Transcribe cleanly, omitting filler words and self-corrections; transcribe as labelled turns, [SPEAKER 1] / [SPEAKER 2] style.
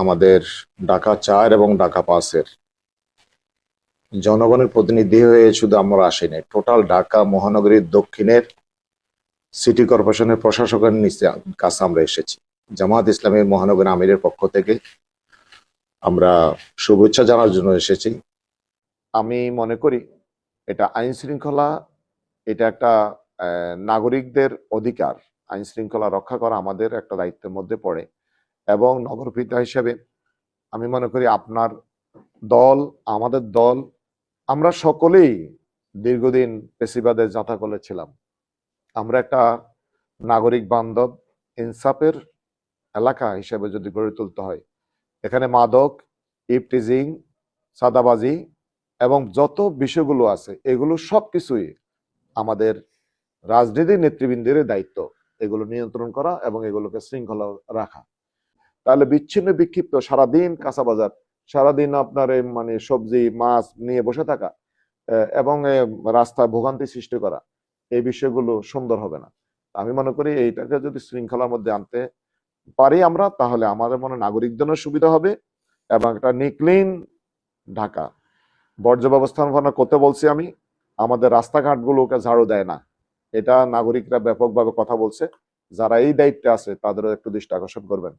[SPEAKER 1] আমাদের ঢাকা 4 এবং ঢাকা 5-এর জনগণের প্রতিনিধি হয়ে শুধু আমরা আসিনি, টোটাল ঢাকা মহানগরীর দক্ষিণের সিটি কর্পোরেশনের প্রশাসকের কাছে আমরা এসেছি। জামায়াত ইসলামী মহানগর আমিরের পক্ষ থেকে আমরা শুভেচ্ছা জানার জন্য এসেছি। আমি মনে করি এটা আইন শৃঙ্খলা, এটা একটা নাগরিকদের অধিকার। আইন শৃঙ্খলা রক্ষা করা আমাদের একটা দায়িত্বের মধ্যে পড়ে, এবং নগরপিতা হিসেবে আমি মনে করি আপনার দল, আমাদের দল, আমরা সকলেই দীর্ঘদিন পেশিবাদের জাঁতাকলে ছিলাম। আমরা একটা নাগরিক বান্ধব ইনসাফের এলাকা হিসেবে যদি গড়ে তুলতে হয়, এখানে মাদক, ইভটিজিং, সাদাবাজি এবং যত বিষয়গুলো আছে এগুলো সবকিছুই আমাদের রাজনীতির নেতৃবৃন্দের দায়িত্ব, এগুলো নিয়ন্ত্রণ করা এবং এগুলোকে শৃঙ্খলা রাখা। তাহলে বিচ্ছিন্ন বিক্ষিপ্ত সারাদিন কাঁচা বাজার, সারাদিন আপনার মানে সবজি মাছ নিয়ে বসে থাকা এবং রাস্তায় ভোগান্তি সৃষ্টি করা, এই বিষয়গুলো সুন্দর হবে না। আমি মনে করি এইটাকে যদি শৃঙ্খলার মধ্যে আনতে পারি আমরা, তাহলে আমাদের মনে নাগরিকজনের সুবিধা হবে এবং একটা নিক্লিন ঢাকা। বর্জ্য ব্যবস্থাপনা করতে বলছি আমি, আমাদের রাস্তাঘাটগুলোকে ঝাড়ু দেয় না, এটা নাগরিকরা ব্যাপকভাবে কথা বলছে। যারা এই দায়িত্বে আছে তাদেরও একটু দৃষ্টি আকর্ষণ করবেন।